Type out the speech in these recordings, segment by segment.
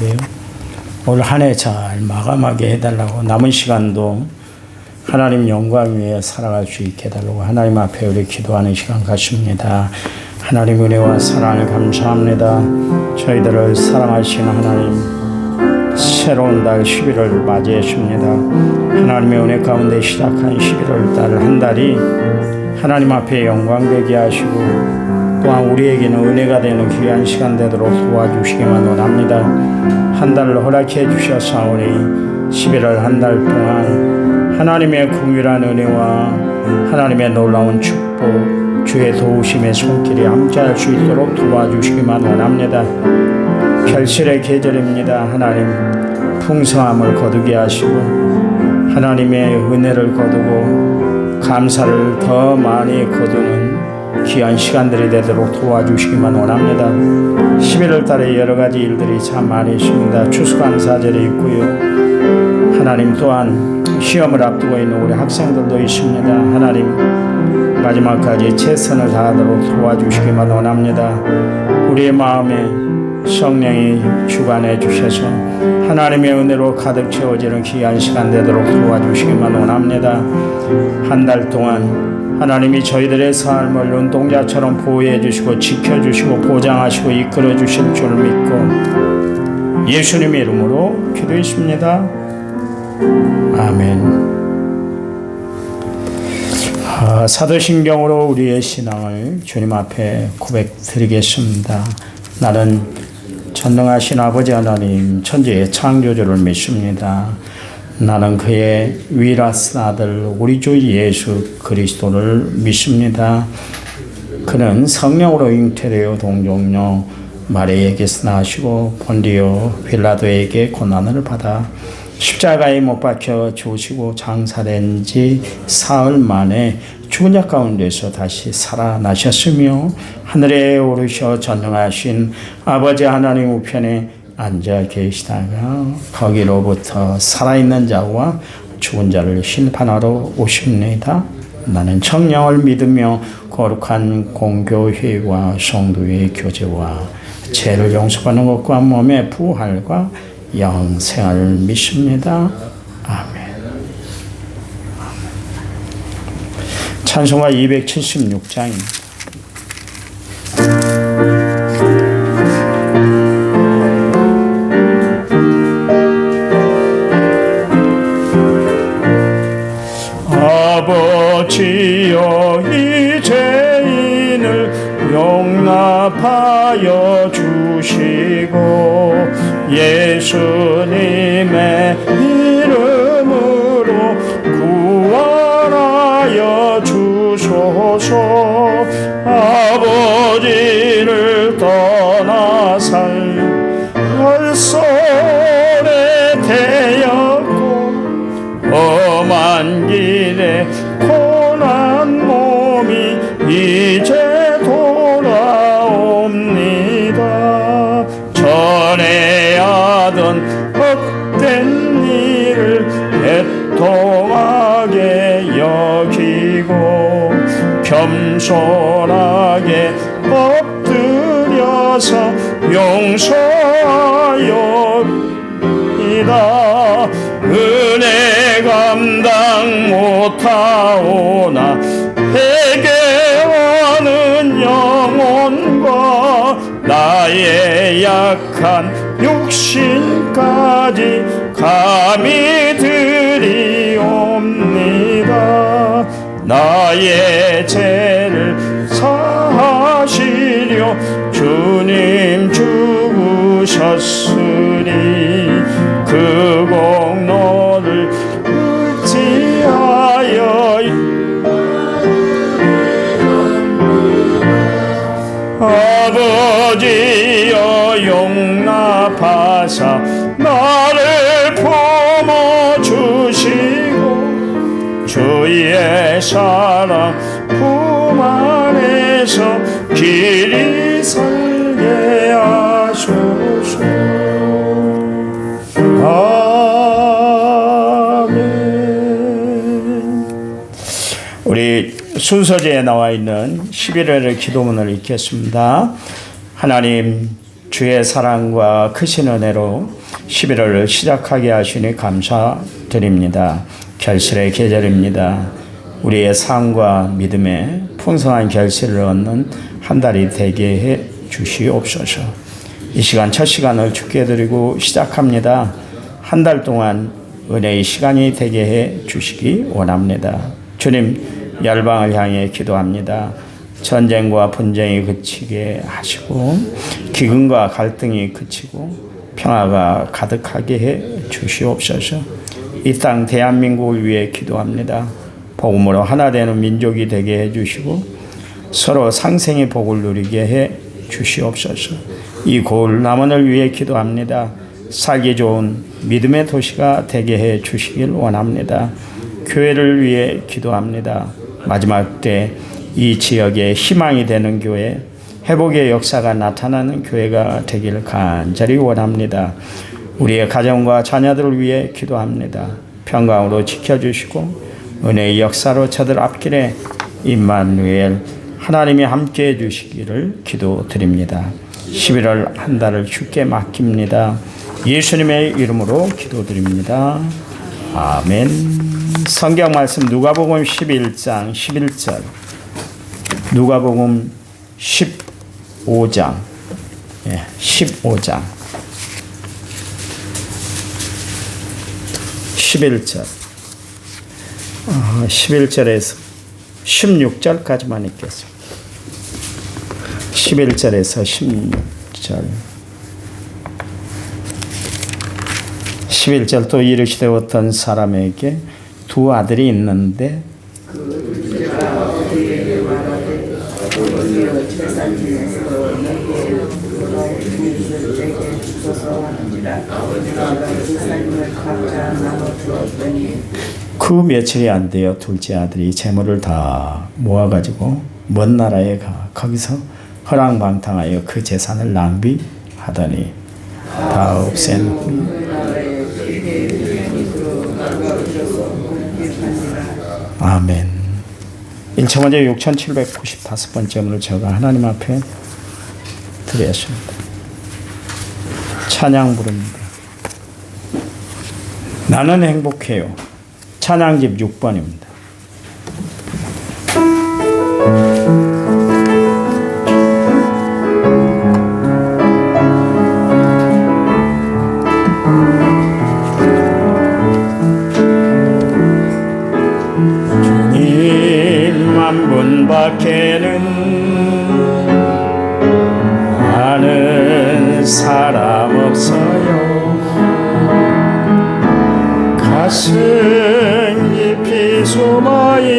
있는데요. 올 한 해 잘 마감하게 해달라고, 남은 시간도 하나님 영광 위에 살아갈 수 있게 해달라고 하나님 앞에 우리 기도하는 시간 같습니다. 하나님 은혜와 사랑을 감사합니다. 저희들을 사랑하시는 하나님, 새로운 달 11월을 맞이했습니다. 하나님의 은혜 가운데 시작한 11월 달 한 달이 하나님 앞에 영광되게 하시고 또한 우리에게는 은혜가 되는 귀한 시간 되도록 도와주시기만 원합니다. 한 달을 허락해 주셨사오니 11월 한 달 동안 하나님의 긍휼한 은혜와 하나님의 놀라운 축복, 주의 도우심의 손길이 함께할 수 있도록 도와주시기만 원합니다. 결실의 계절입니다. 하나님 풍성함을 거두게 하시고 하나님의 은혜를 거두고 감사를 더 많이 거두는 귀한 시간들이 되도록 도와주시기만 원합니다. 11월 달에 여러 가지 일들이 참 많이 있습니다. 추수감사절이 있고요. 하나님 또한 시험을 앞두고 있는 우리 학생들도 있습니다. 하나님 마지막까지 최선을 다하도록 도와주시기만 원합니다. 우리의 마음에 성령이 주관해 주셔서 하나님의 은혜로 가득 채워지는 귀한 시간 되도록 도와주시기만 원합니다. 한 달 동안 하나님이 저희들의 삶을 눈동자처럼 보호해 주시고 지켜주시고 보장하시고 이끌어 주실 줄 믿고 예수님의 이름으로 기도했습니다. 아멘. 사도신경으로 우리의 신앙을 주님 앞에 고백드리겠습니다. 나는 전능하신 아버지 하나님 천지의 창조주를 믿습니다. 나는 그의 위라스 아들 우리 주 예수 그리스도를 믿습니다. 그는 성령으로 잉태되어 동정녀 마리아에게서 나시고 본디오 빌라도에게 고난을 받아 십자가에 못 박혀 죽으시고 장사된 지 사흘 만에 죽은 자 가운데서 다시 살아나셨으며 하늘에 오르셔 전능하신 아버지 하나님 우편에 앉아 계시다가 거기로부터 살아있는 자와 죽은 자를 심판하러 오십니다. 나는 성령을 믿으며 거룩한 공교회와 성도의 교제와 죄를 용서받는 것과 몸의 부활과 영생을 믿습니다. 아멘. 찬송가 276장입니다. 아버지여 이 죄인을 용납하여 주시고 예수님의 이름으로 구원하여 주소서. 아버지를 떠나 살 소래 되었고 험한 길에 고난 몸이 이제 돌아옵니다. 전에 하던 헛된 일을 애통하게 여기고 겸손하게 엎드려서 용서하여이다. 은혜 감당 못하오나 회개하는 영혼과 나의 약한 육신까지 감히 드리옵니다. 나의 죄를 사하시려 주님 죽으셨으니 그 공로를 의지하여 아버지여 용납하사 나를 품어주시고 주의 사랑 품 안에서 길이 살게 하소서. 아멘. 우리 순서지에 나와 있는 11월의 기도문을 읽겠습니다. 하나님, 주의 사랑과 크신 은혜로 11월을 시작하게 하시니 감사드립니다. 결실의 계절입니다. 우리의 삶과 믿음의 풍성한 결실을 얻는 한 달이 되게 해 주시옵소서. 이 시간 첫 시간을 주께 드리고 시작합니다. 한 달 동안 은혜의 시간이 되게 해 주시기 원합니다. 주님, 열방을 향해 기도합니다. 전쟁과 분쟁이 그치게 하시고 기근과 갈등이 그치고 평화가 가득하게 해 주시옵소서. 이 땅 대한민국을 위해 기도합니다. 복음으로 하나 되는 민족이 되게 해 주시고 서로 상생의 복을 누리게 해 주시옵소서. 이 고을 남원을 위해 기도합니다. 살기 좋은 믿음의 도시가 되게 해 주시길 원합니다. 교회를 위해 기도합니다. 마지막 때 이 지역에 희망이 되는 교회, 회복의 역사가 나타나는 교회가 되기를 간절히 원합니다. 우리의 가정과 자녀들을 위해 기도합니다. 평강으로 지켜주시고 은혜의 역사로 저들 앞길에 임마누엘 하나님이 함께해 주시기를 기도드립니다. 11월 한 달을 주께 맡깁니다. 예수님의 이름으로 기도드립니다. 아멘. 성경 말씀 누가복음 11장 11절, 누가복음 15장 15장 11절 11절에서 16절까지만 읽겠습니다. 11절에서 16절 11절 또 이르시되 어떤 사람에게 두 아들이 있는데 그 며칠이 안 되어 둘째 아들이 재물을 다 모아가지고 먼 나라에 가 거기서 허랑방탕하여 그 재산을 낭비하더니 다 없앤. 아멘. 1차 6795번째 제가 하나님 앞에 드렸습니다. 찬양 부릅니다. 나는 행복해요. 찬양집 6번입니다. 주님만 문 밖에는 아는 사람 없어요. 가슴 깊이 숨어있는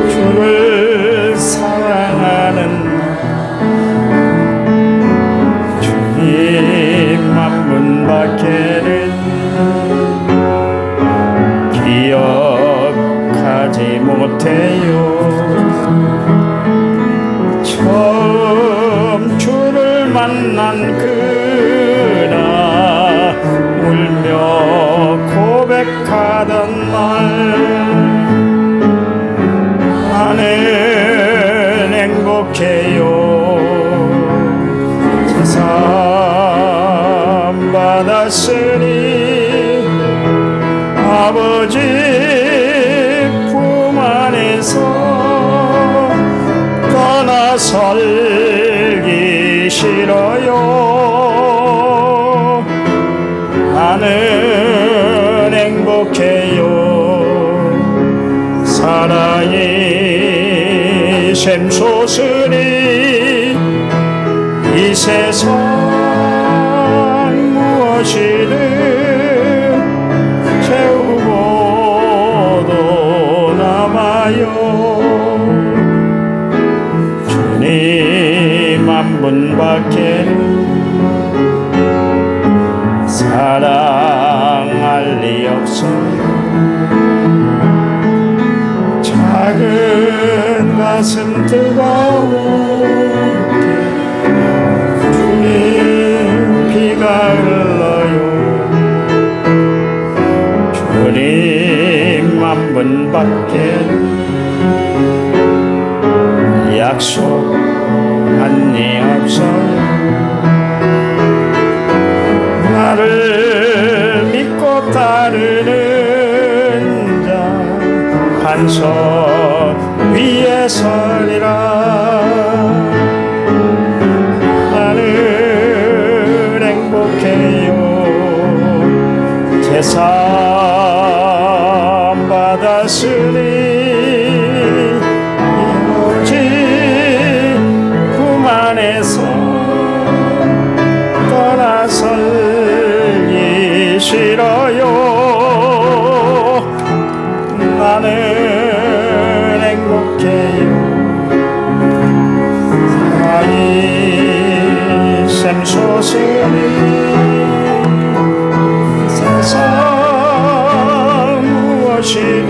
주를 사랑하는 주님만 문 밖에는 기억하지 못해요. 처음 주를 만난 그날 울며 고백하던 날 나는 행복해요. 제사 받았으니 아버지 품 안에서 떠나 살기 싫어요. 나는 행복해요. 사랑이 샘솟으니 이 세상 무엇이든 채우고도 남아요. 주님 한 분밖에 사랑할 리 없어요. 작은 가슴 뜨거운 주님 피가 흘러요. 주님 한 분밖에 약속 한이 없어요. 나를 믿고 따르는 자 반석 위에 서리라. 나는 행복해요. 제사 받았으니 오직 품 안에서 떠나서기 싫어요. 나는 행복해요. 사랑이 샘솟으니 세상 무엇이든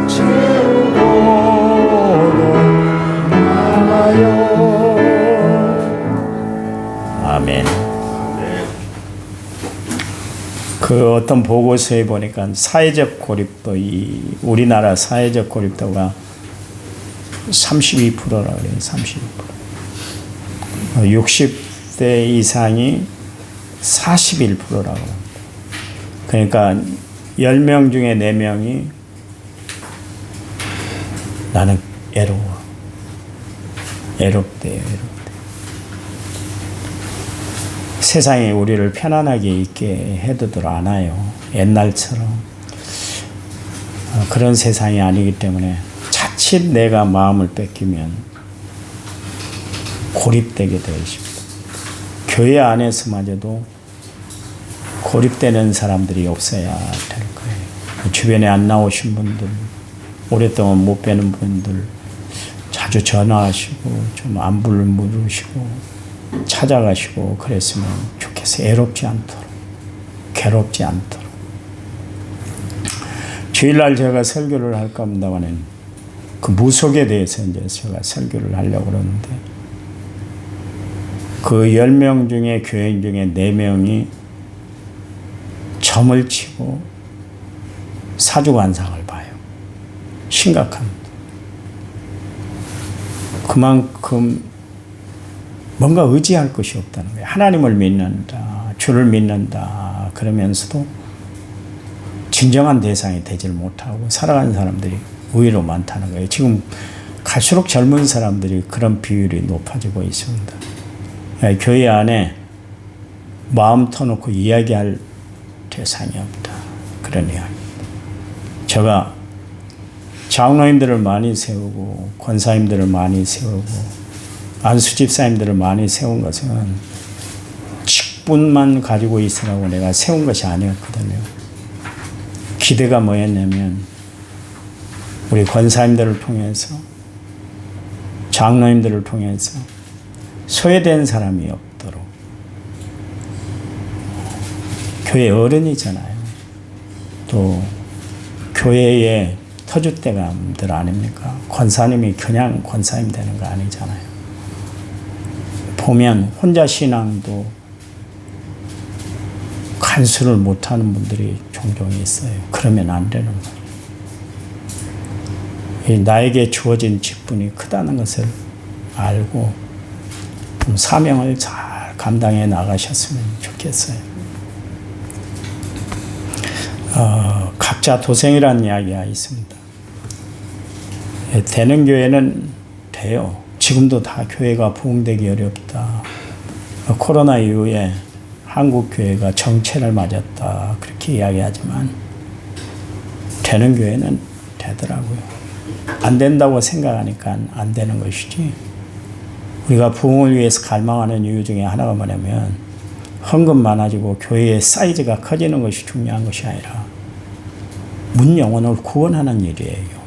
채우고도 남아요. 아멘. 그 어떤 보고서에 보니까 사회적 고립도, 우리나라 사회적 고립도가 32%라 그래요. 32%. 60대 이상이 41%라고 합니다. 그러니까 10명 중에 4명이 나는 애로워. 애롭대요. 세상이 우리를 편안하게 있게 해두들 않아요. 옛날처럼. 그런 세상이 아니기 때문에 자칫 내가 마음을 뺏기면 고립되게 되어 있습니다. 교회 안에서마저도 고립되는 사람들이 없어야 될 거예요. 주변에 안 나오신 분들, 오랫동안 못 뵈는 분들, 자주 전화하시고 좀 안부를 물으시고 찾아가시고 그랬으면 좋겠어요. 애롭지 않도록, 괴롭지 않도록. 주일날 제가 설교를 할까 합니다만은 그 무속에 대해서 이제 제가 설교를 하려고 그러는데, 그 10명 중에 교인 중에 4명이 점을 치고 사주관상을 봐요. 심각합니다. 그만큼 뭔가 의지할 것이 없다는 거예요. 하나님을 믿는다, 주를 믿는다 그러면서도 진정한 대상이 되질 못하고 살아가는 사람들이 의외로 많다는 거예요. 지금 갈수록 젊은 사람들이 그런 비율이 높아지고 있습니다. 교회 안에 마음 터놓고 이야기할 대상이 없다. 그런 이야기입니다. 제가 장로님들을 많이 세우고 권사님들을 많이 세우고 안수집사님들을 많이 세운 것은 직분만 가지고 있으라고 내가 세운 것이 아니었거든요. 기대가 뭐였냐면 우리 권사님들을 통해서, 장로님들을 통해서 소외된 사람이 없도록. 교회 어른이잖아요. 또 교회의 터줏대감들 아닙니까? 권사님이 그냥 권사님 되는 거 아니잖아요. 보면 혼자 신앙도 간수를 못하는 분들이 종종 있어요. 그러면 안 되는 거예요. 나에게 주어진 직분이 크다는 것을 알고 좀 사명을 잘 감당해 나가셨으면 좋겠어요. 각자 도생이라는 이야기가 있습니다. 되는 교회는 돼요. 지금도 다 교회가 부흥되기 어렵다. 코로나 이후에 한국 교회가 정체를 맞았다. 그렇게 이야기하지만 되는 교회는 되더라고요. 안 된다고 생각하니까 안 되는 것이지. 우리가 부흥을 위해서 갈망하는 이유 중에 하나가 뭐냐면 헌금 많아지고 교회의 사이즈가 커지는 것이 중요한 것이 아니라 문 영혼을 구원하는 일이에요.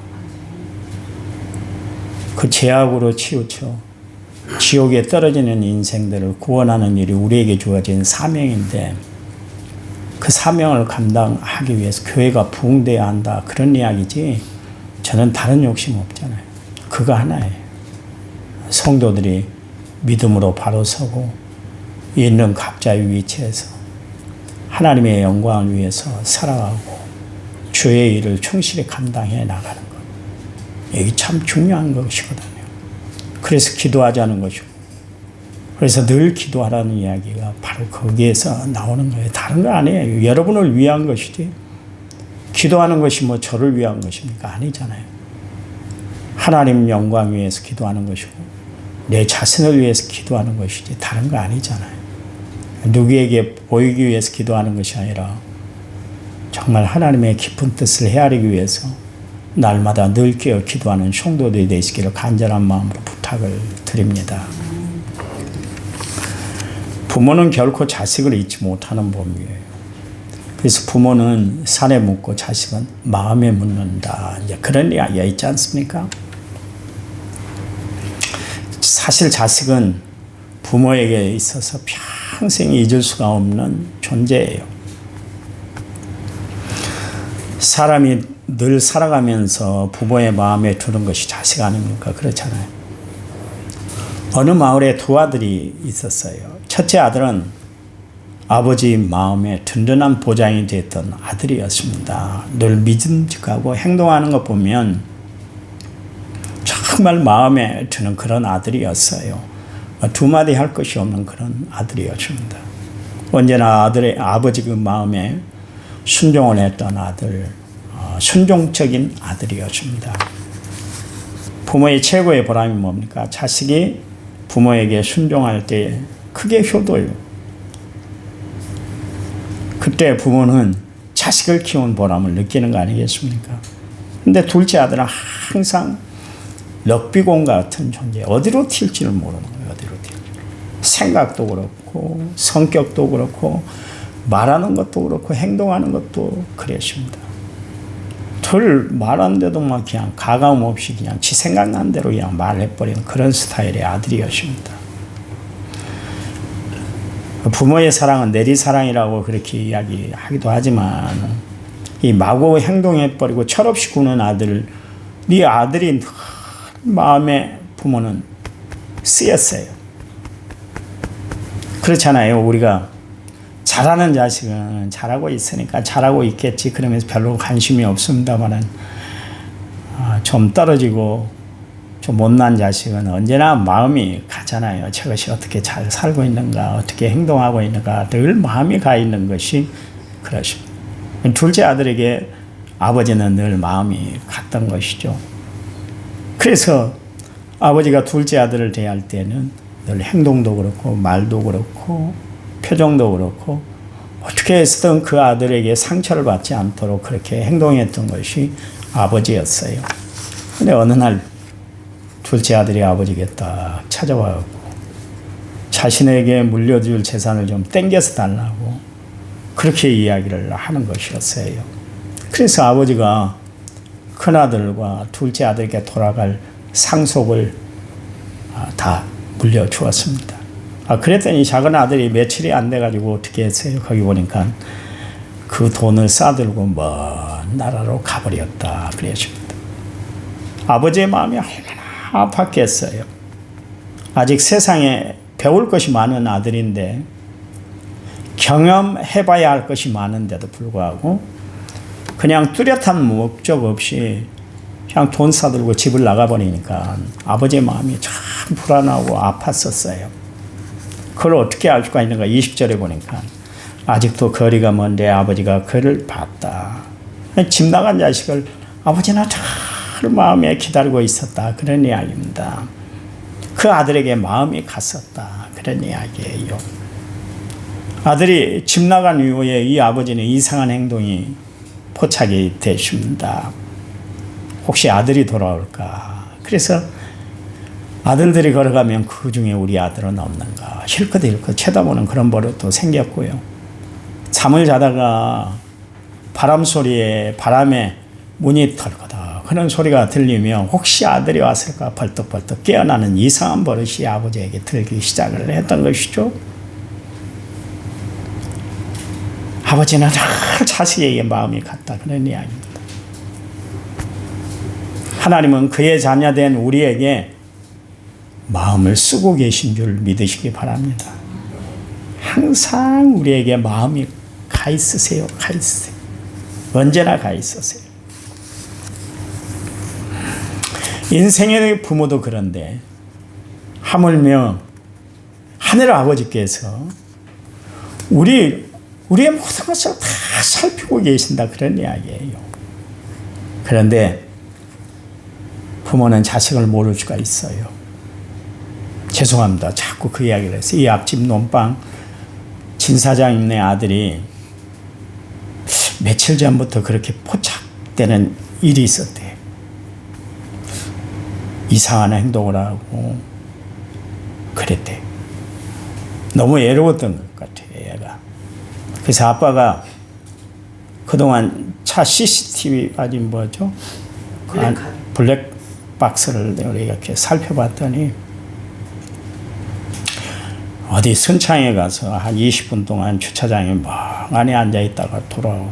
그 죄악으로 치우쳐 지옥에 떨어지는 인생들을 구원하는 일이 우리에게 주어진 사명인데, 그 사명을 감당하기 위해서 교회가 부흥돼야 한다, 그런 이야기지 저는 다른 욕심 없잖아요. 그거 하나예요. 성도들이 믿음으로 바로 서고 있는 각자의 위치에서 하나님의 영광을 위해서 살아가고 주의 일을 충실히 감당해 나가는 것. 이게 참 중요한 것이거든요. 그래서 기도하자는 것이고, 그래서 늘 기도하라는 이야기가 바로 거기에서 나오는 거예요. 다른 거 아니에요. 여러분을 위한 것이지. 기도하는 것이 뭐 저를 위한 것입니까? 아니잖아요. 하나님 영광 위해서 기도하는 것이고 내 자신을 위해서 기도하는 것이지 다른 거 아니잖아요. 누구에게 보이기 위해서 기도하는 것이 아니라 정말 하나님의 깊은 뜻을 헤아리기 위해서 날마다 늘 깨어 기도하는 성도들이 되시기를 간절한 마음으로 부탁을 드립니다. 부모는 결코 자식을 잊지 못하는 법이에요. 그래서 부모는 산에 묻고 자식은 마음에 묻는다. 이제 그런 이야기가 있지 않습니까? 사실 자식은 부모에게 있어서 평생 잊을 수가 없는 존재예요. 사람이 늘 살아가면서 부모의 마음에 두는 것이 자식 아닙니까? 그렇잖아요. 어느 마을에 두 아들이 있었어요. 첫째 아들은 아버지 마음에 든든한 보장이 됐던 아들이었습니다. 늘 믿음직하고 행동하는 것 보면 정말 마음에 드는 그런 아들이었어요. 두 마디 할 것이 없는 그런 아들이었습니다. 언제나 아버지 그 마음에 순종을 했던 아들, 순종적인 아들이었습니다. 부모의 최고의 보람이 뭡니까? 자식이 부모에게 순종할 때 크게 효도해요. 그때 부모는 자식을 키운 보람을 느끼는 거 아니겠습니까? 근데 둘째 아들은 항상 럭비공 같은 존재, 어디로 튈지를 모르는 거예요. 어디로 튈지. 생각도 그렇고 성격도 그렇고 말하는 것도 그렇고 행동하는 것도 그랬습니다. 덜 말하는데도 막 그냥 가감 없이 그냥 지 생각난 대로 그냥 말해버리는 그런 스타일의 아들이었습니다. 부모의 사랑은 내리사랑이라고 그렇게 이야기하기도 하지만 이 마구 행동해버리고 철없이 구는 아들, 네 아들이 마음에 부모는 쓰였어요. 그렇잖아요. 우리가 잘하는 자식은 잘하고 있으니까 잘하고 있겠지 그러면서 별로 관심이 없습니다만은 좀 떨어지고 좀 못난 자식은 언제나 마음이 가잖아요. 저것이 어떻게 잘 살고 있는가, 어떻게 행동하고 있는가 늘 마음이 가 있는 것이 그렇습니다. 둘째 아들에게 아버지는 늘 마음이 갔던 것이죠. 그래서 아버지가 둘째 아들을 대할 때는 늘 행동도 그렇고 말도 그렇고 표정도 그렇고 어떻게 해서든 그 아들에게 상처를 받지 않도록 그렇게 행동했던 것이 아버지였어요. 근데 어느 날 둘째 아들이 아버지에게 딱 찾아와서 자신에게 물려줄 재산을 좀 땡겨서 달라고 그렇게 이야기를 하는 것이었어요. 그래서 아버지가 큰아들과 둘째 아들에게 돌아갈 상속을 다 물려주었습니다. 그랬더니 작은 아들이 며칠이 안 돼가지고 어떻게 했어요? 거기 보니까 그 돈을 싸들고 먼 나라로 가버렸다 그랬습니다. 아버지의 마음이 얼마나 아팠겠어요. 아직 세상에 배울 것이 많은 아들인데 경험해봐야 할 것이 많은데도 불구하고 그냥 뚜렷한 목적 없이 그냥 돈 싸들고 집을 나가버리니까 아버지의 마음이 참 불안하고 아팠었어요. 그걸 어떻게 알 수가 있는가? 20절에 보니까 아직도 거리가 먼데 아버지가 그를 봤다. 집 나간 자식을 아버지는 잘 마음에 기다리고 있었다. 그런 이야기입니다. 그 아들에게 마음이 갔었다. 그런 이야기예요. 아들이 집 나간 이후에 이 아버지는 이상한 행동이 포착이 되십니다. 혹시 아들이 돌아올까? 그래서 아들들이 걸어가면 그 중에 우리 아들은 없는가? 힐끗 쳐다보는 그런 버릇도 생겼고요. 잠을 자다가 바람에 문이 털거다 그런 소리가 들리면 혹시 아들이 왔을까 벌떡벌떡 깨어나는 이상한 버릇이 아버지에게 들기 시작을 했던 것이죠. 아버지는 자식에게 마음이 갔다 그런 이야기입니다. 하나님은 그의 자녀된 우리에게 마음을 쓰고 계신 줄 믿으시기 바랍니다. 항상 우리에게 마음이 가 있으세요. 가 있으세요. 언제나 가 있으세요. 인생의 부모도 그런데 하물며 하늘 아버지께서 우리의 모든 것을 다 살피고 계신다, 그런 이야기예요. 그런데 부모는 자식을 모를 수가 있어요. 죄송합니다. 자꾸 그 이야기를 해서. 이 앞집 논방 진 사장님네 아들이 며칠 전부터 그렇게 포착되는 일이 있었대요. 이상한 행동을 하고 그랬대요. 너무 외로웠던 것 같아요, 얘가. 그래서 아빠가 그동안 차 CCTV 아니 뭐죠? 블랙박스를 이렇게 살펴봤더니 어디 순창에 가서 한 20분 동안 주차장에 멍하니 앉아있다가 돌아오고,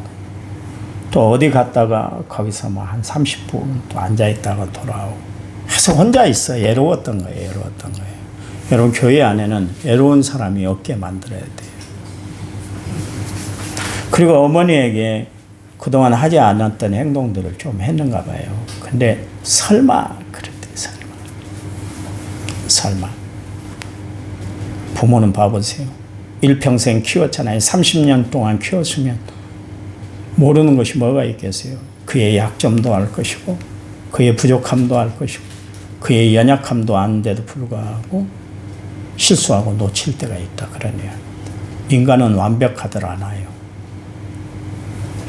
또 어디 갔다가 거기서 뭐 한 30분 또 앉아있다가 돌아오고 해서 혼자 있어. 외로웠던 거예요. 여러분, 교회 안에는 외로운 사람이 없게 만들어야 돼요. 그리고 어머니에게 그동안 하지 않았던 행동들을 좀 했는가 봐요. 근데 설마 그랬대. 설마. 부모는 봐보세요. 일평생 키웠잖아요. 30년 동안 키웠으면 모르는 것이 뭐가 있겠어요. 그의 약점도 알 것이고, 그의 부족함도 알 것이고, 그의 연약함도 아는데도 불구하고 실수하고 놓칠 때가 있다, 그러네요. 인간은 완벽하들 않아요.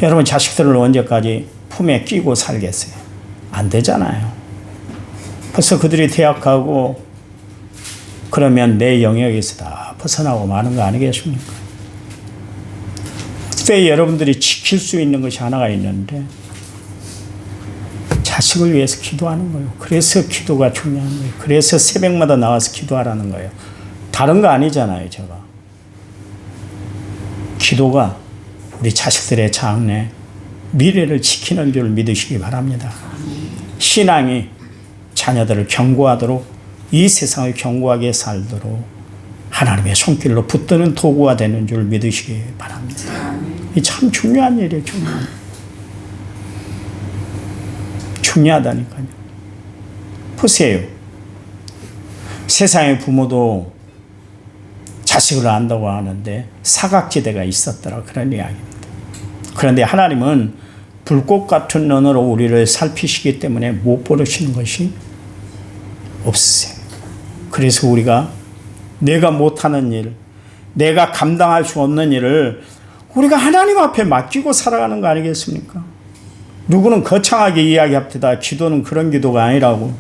여러분, 자식들을 언제까지 품에 끼고 살겠어요? 안 되잖아요. 벌써 그들이 대학 가고 그러면 내 영역에서 다 벗어나고 마는 거 아니겠습니까? 그때 여러분들이 지킬 수 있는 것이 하나가 있는데, 자식을 위해서 기도하는 거예요. 그래서 기도가 중요한 거예요. 그래서 새벽마다 나와서 기도하라는 거예요. 다른 거 아니잖아요, 제가. 기도가 우리 자식들의 장래, 미래를 지키는 줄 믿으시기 바랍니다. 신앙이 자녀들을 경고하도록, 이 세상을 견고하게 살도록 하나님의 손길로 붙드는 도구가 되는 줄 믿으시기 바랍니다. 이 참 중요한 일이에요. 중요하다니까요. 보세요. 세상의 부모도 자식을 안다고 하는데 사각지대가 있었더라, 그런 이야기입니다. 그런데 하나님은 불꽃 같은 눈으로 우리를 살피시기 때문에 못 버리시는 것이 없으세요. 그래서 우리가 내가 못하는 일, 내가 감당할 수 없는 일을 우리가 하나님 앞에 맡기고 살아가는 거 아니겠습니까? 누구는 거창하게 이야기합니다. 기도는 그런 기도가 아니라고.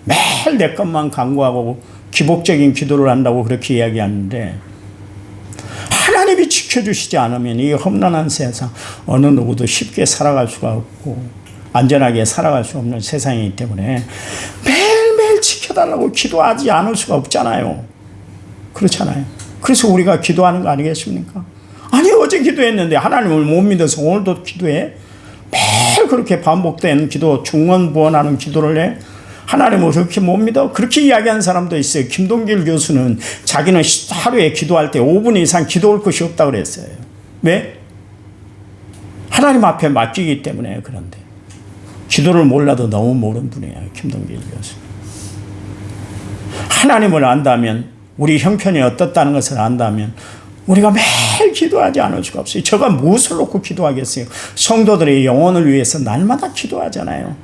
매일 내 것만 간구하고 기복적인 기도를 한다고 그렇게 이야기하는데, 하나님이 지켜주시지 않으면 이 험난한 세상 어느 누구도 쉽게 살아갈 수가 없고 안전하게 살아갈 수 없는 세상이기 때문에 매일매일 지켜달라고 기도하지 않을 수가 없잖아요. 그렇잖아요. 그래서 우리가 기도하는 거 아니겠습니까? 아니, 어제 기도했는데 하나님을 못 믿어서 오늘도 기도해? 매일 그렇게 반복된 기도, 중언부언하는 기도를 해? 하나님을 그렇게 못 믿어? 그렇게 이야기하는 사람도 있어요. 김동길 교수는 자기는 하루에 기도할 때 5분 이상 기도할 것이 없다고 그랬어요. 왜? 하나님 앞에 맡기기 때문에. 그런데 기도를 몰라도 너무 모르는 분이에요, 김동길 교수. 하나님을 안다면, 우리 형편이 어떻다는 것을 안다면 우리가 매일 기도하지 않을 수가 없어요. 제가 무엇을 놓고 기도하겠어요? 성도들의 영혼을 위해서 날마다 기도하잖아요.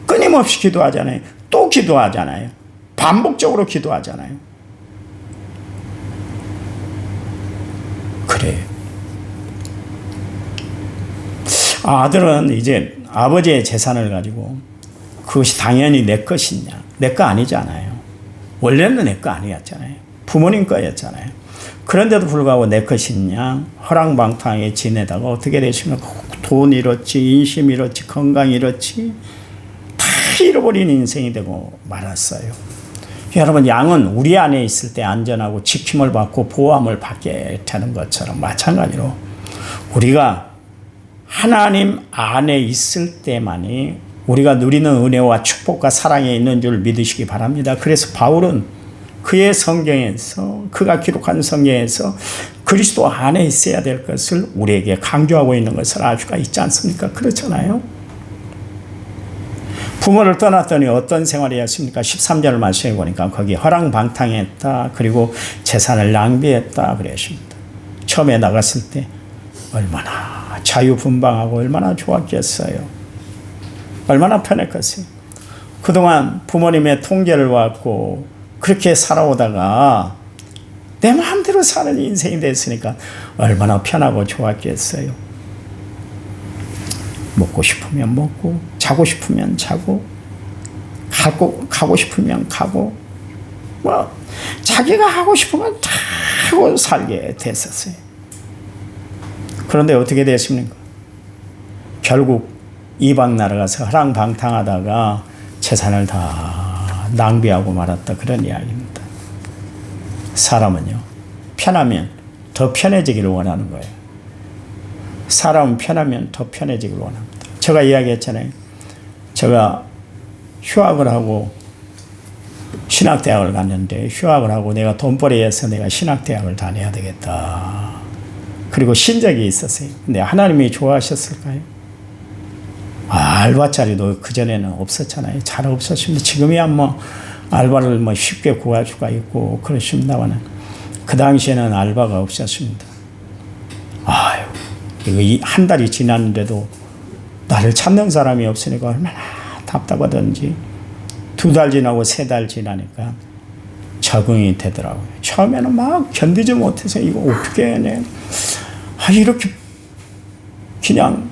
끊임없이 기도하잖아요. 또 기도하잖아요. 반복적으로 기도하잖아요. 그래요. 아들은 이제 아버지의 재산을 가지고 그것이 당연히 내 것이냐? 내 거 아니잖아요. 원래는 내 거 아니었잖아요. 부모님 거였잖아요. 그런데도 불구하고 내 것이냐? 허랑방탕하게 지내다가 어떻게 되십니까? 돈 잃었지, 인심 잃었지, 건강 잃었지, 다 잃어버린 인생이 되고 말았어요. 여러분, 양은 우리 안에 있을 때 안전하고 지킴을 받고 보호함을 받게 되는 것처럼 마찬가지로 우리가 하나님 안에 있을 때만이 우리가 누리는 은혜와 축복과 사랑에 있는 줄 믿으시기 바랍니다. 그래서 바울은 그의 성경에서, 그가 기록한 성경에서 그리스도 안에 있어야 될 것을 우리에게 강조하고 있는 것을 알 수가 있지 않습니까? 그렇잖아요. 부모를 떠났더니 어떤 생활이었습니까? 13절 말씀해 보니까 거기 허랑방탕했다. 그리고 재산을 낭비했다. 그랬습니다. 처음에 나갔을 때 얼마나 자유분방하고 얼마나 좋았겠어요. 얼마나 편했겠어요. 그동안 부모님의 통제를 받고 그렇게 살아오다가 내 마음대로 사는 인생이 됐으니까 얼마나 편하고 좋았겠어요. 먹고 싶으면 먹고 자고 싶으면 자고 가고 싶으면 가고 뭐 자기가 하고 싶으면 다 하고 살게 됐었어요. 그런데 어떻게 됐습니까? 결국 이방 나라 가서 허랑방탕하다가 재산을 다 낭비하고 말았다. 그런 이야기입니다. 사람은요, 편하면 더 편해지기를 원하는 거예요. 사람은 편하면 더 편해지기를 원합니다. 제가 이야기했잖아요. 제가 휴학을 하고 신학대학을 갔는데 휴학을 하고 내가 돈벌이해서 내가 신학대학을 다녀야 되겠다. 그리고 신적이 있었어요. 근데 하나님이 좋아하셨을까요? 알바 자리도 그전에는 없었잖아요. 잘 없었습니다. 지금이야 뭐 알바를 뭐 쉽게 구할 수가 있고 그렇습니다만 그 당시에는 알바가 없었습니다. 아유, 이거 한 달이 지났는데도 나를 찾는 사람이 없으니까 얼마나 답답하던지 2달 지나고 3달 지나니까 적응이 되더라고요. 처음에는 막 견디지 못해서 이거 어떻게 해내? 이렇게 그냥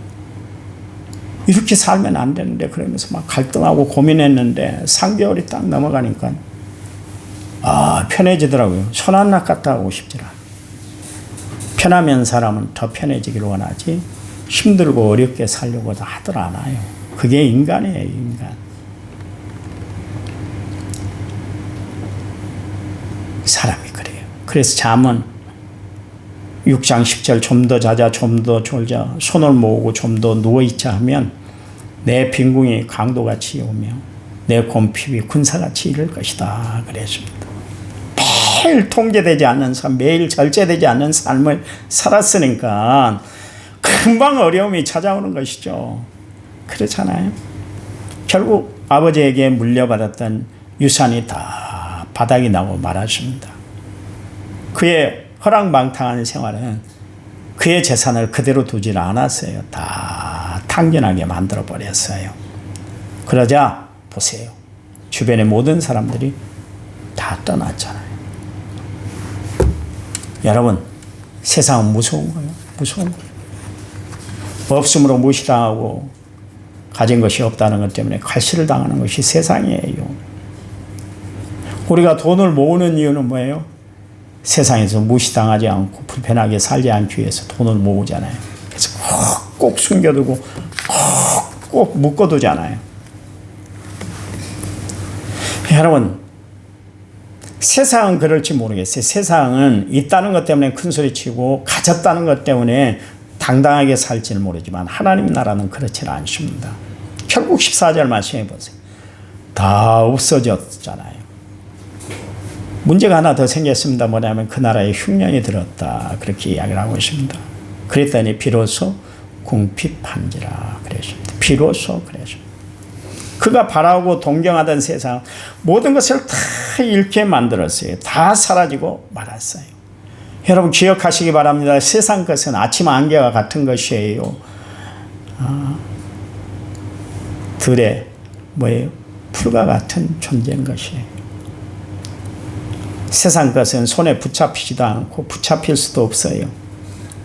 이렇게 살면 안 되는데 그러면서 막 갈등하고 고민했는데 3개월이 딱 넘어가니까 편해지더라고요. 손 하나 갖다 하고 싶지 않아요. 편하면 사람은 더 편해지기를 원하지 힘들고 어렵게 살려고 하들 않아요. 그게 인간이에요, 인간. 사람이 그래요. 그래서 잠언 6장 10절 좀 더 자자 좀 더 졸자 손을 모으고 좀 더 누워있자 하면 내 빈궁이 강도같이 오며 내 곰핍이 군사같이 이를 것이다. 그랬습니다. 매일 통제되지 않는 삶, 매일 절제되지 않는 삶을 살았으니까 금방 어려움이 찾아오는 것이죠. 그렇잖아요. 결국 아버지에게 물려받았던 유산이 다 바닥이 나고 말았습니다. 그의 허랑방탕한 생활은 그의 재산을 그대로 두질 않았어요. 다 탕진하게 만들어버렸어요. 그러자 보세요. 주변의 모든 사람들이 다 떠났잖아요. 여러분, 세상은 무서운 거예요. 무서운 거예요. 없음으로 무시당하고 가진 것이 없다는 것 때문에 갈시를 당하는 것이 세상이에요. 우리가 돈을 모으는 이유는 뭐예요? 세상에서 무시당하지 않고 불편하게 살지 않기 위해서 돈을 모으잖아요. 그래서 꼭 숨겨두고 꼭 묶어두잖아요. 여러분, 세상은 그럴지 모르겠어요. 세상은 있다는 것 때문에 큰소리치고 가졌다는 것 때문에 당당하게 살지는 모르지만 하나님 나라는 그렇지는 않습니다. 결국 14절 말씀해 보세요. 다 없어졌잖아요. 문제가 하나 더 생겼습니다. 뭐냐면 그 나라에 흉년이 들었다. 그렇게 이야기를 하고 있습니다. 그랬더니 비로소 궁핍한지라 그랬습니다. 비로소 그랬습니다. 그가 바라고 동경하던 세상 모든 것을 다 잃게 만들었어요. 다 사라지고 말았어요. 여러분 기억하시기 바랍니다. 세상 것은 아침 안개와 같은 것이에요. 들에 뭐예요? 풀과 같은 존재인 것이에요. 세상 것은 손에 붙잡히지도 않고 붙잡힐 수도 없어요.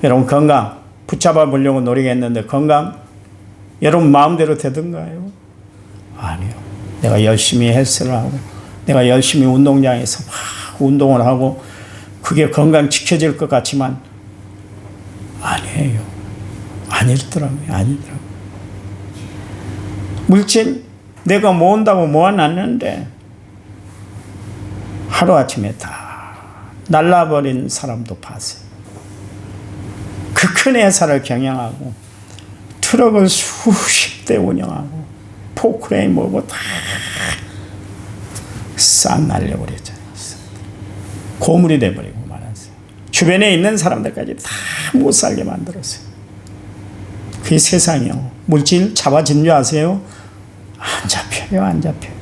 여러분 건강 붙잡아 보려고 노력했는데 건강 여러분 마음대로 되던가요? 아니요. 내가 열심히 헬스를 하고 내가 열심히 운동장에서 막 운동을 하고 그게 건강 지켜질 것 같지만 아니에요. 아니더라고요. 아니더라고요. 물질 내가 모은다고 모아놨는데 하루아침에 다 날라버린 사람도 봤어요. 그 큰 회사를 경영하고 트럭을 수십 대 운영하고 포크레인 뭐고 다 싹 날려버렸잖아요. 고물이 돼버리고 말았어요. 주변에 있는 사람들까지 다 못 살게 만들었어요. 그게 세상이요. 물질 잡아진 줄 아세요? 안 잡혀. 잡혀요? 안 잡혀요?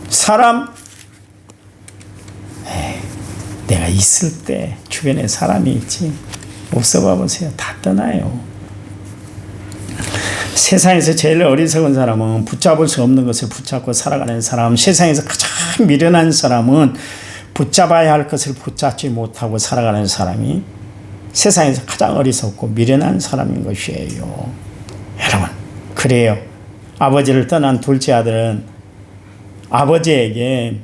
사람, 내가 있을 때 주변에 사람이 있지. 없어 봐보세요. 다 떠나요. 세상에서 제일 어리석은 사람은 붙잡을 수 없는 것을 붙잡고 살아가는 사람, 세상에서 가장 미련한 사람은 붙잡아야 할 것을 붙잡지 못하고 살아가는 사람이 세상에서 가장 어리석고 미련한 사람인 것이에요. 여러분, 그래요. 아버지를 떠난 둘째 아들은 아버지에게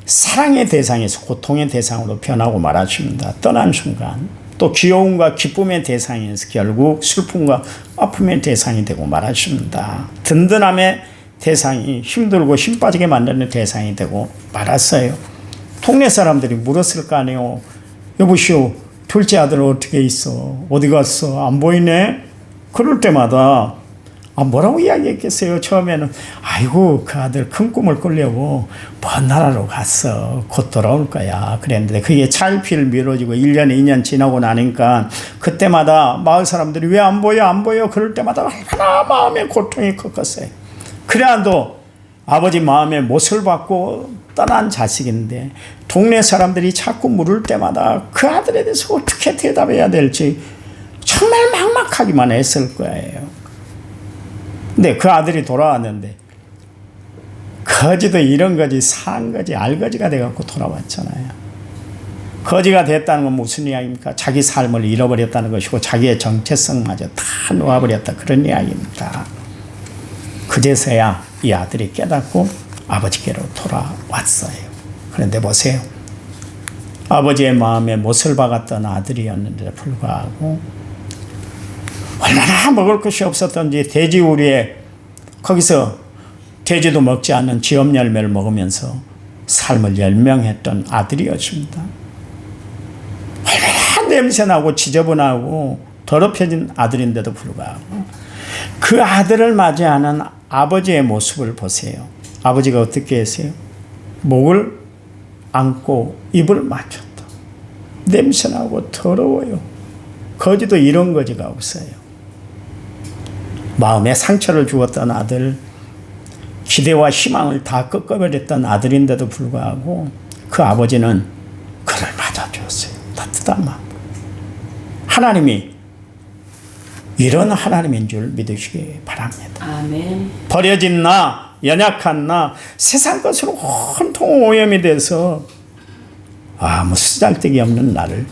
사랑의 대상에서 고통의 대상으로 변하고 말았습니다. 떠난 순간 또 귀여움과 기쁨의 대상에서 결국 슬픔과 아픔의 대상이 되고 말았습니다. 든든함의 대상이 힘들고 힘 빠지게 만드는 대상이 되고 말았어요. 동네 사람들이 물었을 거 아니에요. 여보시오, 둘째 아들 어떻게 있어? 어디 갔어? 안 보이네? 그럴 때마다 뭐라고 이야기했겠어요? 처음에는 아이고 그 아들 큰 꿈을 꾸려고 먼 나라로 갔어. 곧 돌아올 거야. 그랬는데 그게 차일피일 미뤄지고 1년 2년 지나고 나니까 그때마다 마을 사람들이 왜 안 보여 안 보여 그럴 때마다 얼마나 마음에 고통이 컸겠어요. 그래도 아버지 마음에 못을 받고 떠난 자식인데 동네 사람들이 자꾸 물을 때마다 그 아들에 대해서 어떻게 대답해야 될지 정말 막막하기만 했을 거예요. 근데 그 아들이 돌아왔는데 거지도 이런 거지 산 거지 알거지가 돼갖고 돌아왔잖아요. 거지가 됐다는 건 무슨 이야기입니까? 자기 삶을 잃어버렸다는 것이고 자기의 정체성마저 다 놓아버렸다 그런 이야기입니다. 그제서야 이 아들이 깨닫고 아버지께로 돌아왔어요. 그런데 보세요. 아버지의 마음에 못을 박았던 아들이었는데 불구하고 얼마나 먹을 것이 없었던지 돼지 우리에 거기서 돼지도 먹지 않는 지엄 열매를 먹으면서 삶을 열명했던 아들이었습니다. 얼마나 냄새나고 지저분하고 더럽혀진 아들인데도 불구하고 그 아들을 맞이하는 아버지의 모습을 보세요. 아버지가 어떻게 했어요? 목을 안고 입을 맞췄다. 냄새나고 더러워요. 거지도 이런 거지가 없어요. 마음에 상처를 주었던 아들, 기대와 희망을 다 꺾어버렸던 아들인데도 불구하고 그 아버지는 그를 맞아주었어요. 따뜻한 마음. 하나님이 이런 하나님인 줄 믿으시기 바랍니다. 아멘. 버려진 나, 연약한 나, 세상 것으로 온통 오염이 돼서 아무 쓰잘데기 없는 나를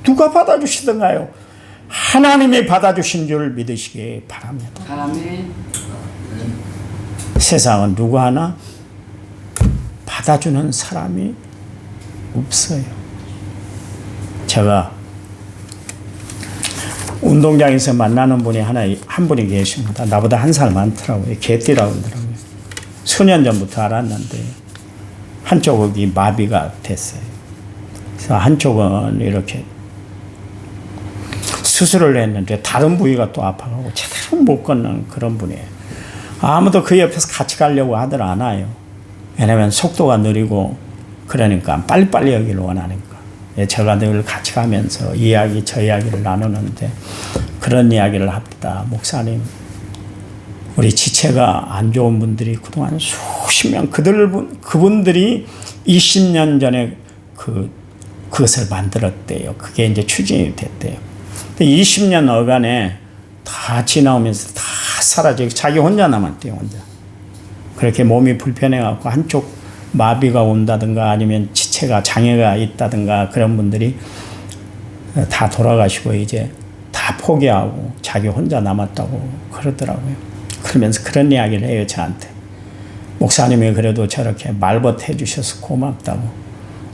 누가 받아주시던가요? 하나님이 받아주신 줄 믿으시기 바랍니다. 아멘. 세상은 누구 하나 받아주는 사람이 없어요. 제가 운동장에서 만나는 분이 한 분이 계십니다. 나보다 한 살 많더라고요. 개띠라고 그러더라고요. 수년 전부터 알았는데 한쪽이 마비가 됐어요. 그래서 한쪽은 이렇게 수술을 했는데 다른 부위가 또 아파가고 제대로 못 걷는 그런 분이에요. 아무도 그 옆에서 같이 가려고 하들 않아요. 왜냐하면 속도가 느리고 그러니까 빨리빨리 여기를 원하니까. 제가 늘 같이 가면서 이야기 저 이야기를 나누는데 그런 이야기를 합니다. 목사님, 우리 지체가 안 좋은 분들이 그동안 수십 명 그분들이 20년 전에 그것을 만들었대요. 그게 이제 추진이 됐대요. 20년 어간에 다 지나오면서 다 사라지고 자기 혼자 남았대요. 혼자. 그렇게 몸이 불편해갖고 한쪽 마비가 온다든가 아니면 지체가 장애가 있다든가 그런 분들이 다 돌아가시고 이제 다 포기하고 자기 혼자 남았다고 그러더라고요. 그러면서 그런 이야기를 해요. 저한테. 목사님이 그래도 저렇게 말벗해 주셔서 고맙다고.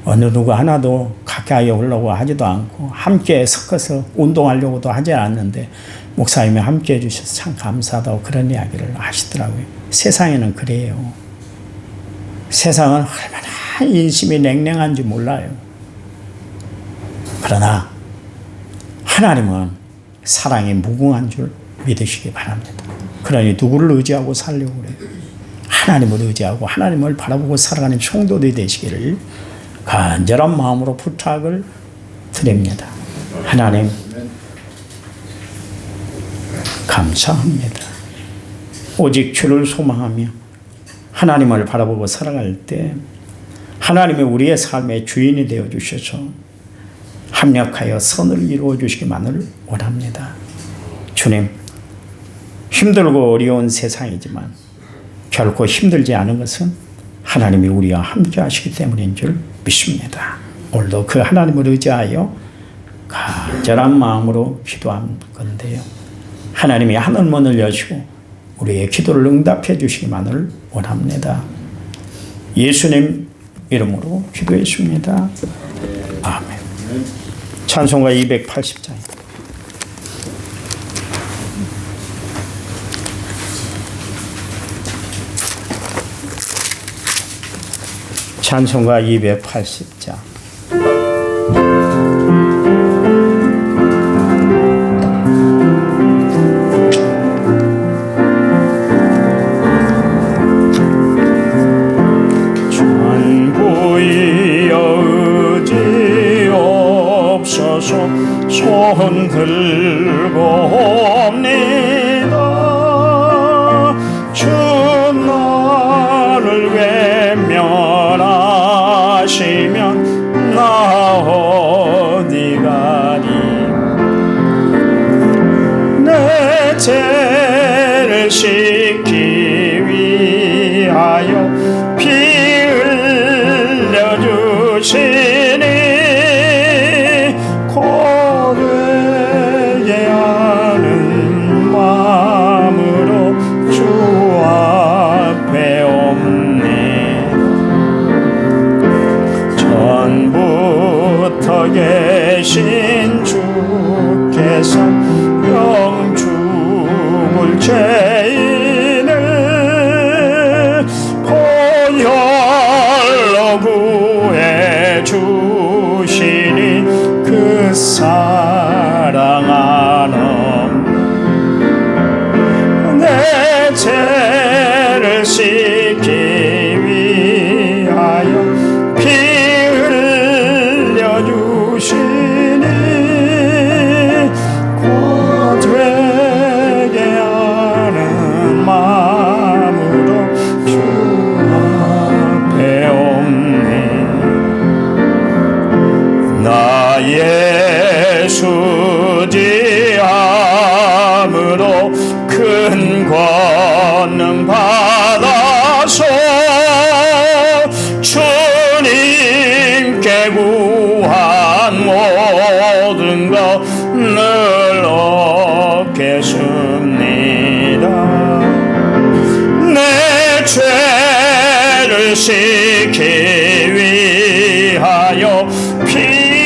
어느 누구 하나도 가까이 오려고 하지도 않고 함께 섞어서 운동하려고도 하지 않았는데 목사님이 함께 해주셔서 참 감사하다고 그런 이야기를 하시더라고요. 세상에는 그래요. 세상은 얼마나 인심이 냉랭한지 몰라요. 그러나 하나님은 사랑이 무궁한 줄 믿으시기 바랍니다. 그러니 누구를 의지하고 살려고 그래요? 하나님을 의지하고 하나님을 바라보고 살아가는 성도들이 되시기를 간절한 마음으로 부탁을 드립니다. 하나님 감사합니다. 오직 주를 소망하며 하나님을 바라보고 살아갈 때 하나님이 우리의 삶의 주인이 되어 주셔서 합력하여 선을 이루어 주시기만을 원합니다. 주님, 힘들고 어려운 세상이지만 결코 힘들지 않은 것은 하나님이 우리와 함께 하시기 때문인 줄 믿습니다. 오늘도 그 하나님을 의지하여 간절한 마음으로 기도한 건데요. 하나님이 하늘문을 여시고 우리의 기도를 응답해 주시기만을 원합니다. 예수님 이름으로 기도했습니다. 아멘. 찬송가 280장. 찬송가 280장. 손 들고 옵니다. 주 나를 외면하시면 나 어디 가니. 내 죄를 씻기 위하여 피 흘려 주시니 계신 주께서 영죽을 죄인을 보혈로 구해 주시니 그 사랑 안음 내 죄를 씻기 위하여 피 흘려 주시니 곧 되게 하는 마음으로 주 앞에 옵네. 나 예수지함으로 큰 권능 받아서 주님께 구한 모든 것 늘 얻겠습니다. 내 죄를 씻기 위하여 피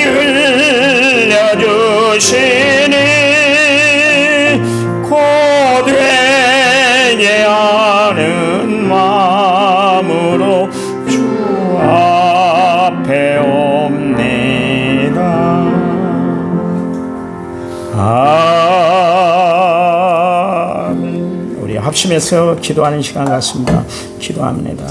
흘려 주시니 곧 되게 하는 마음으로 주 앞에 옵니다. 아멘. 우리 합심해서 기도하는 시간 같습니다. 기도합니다.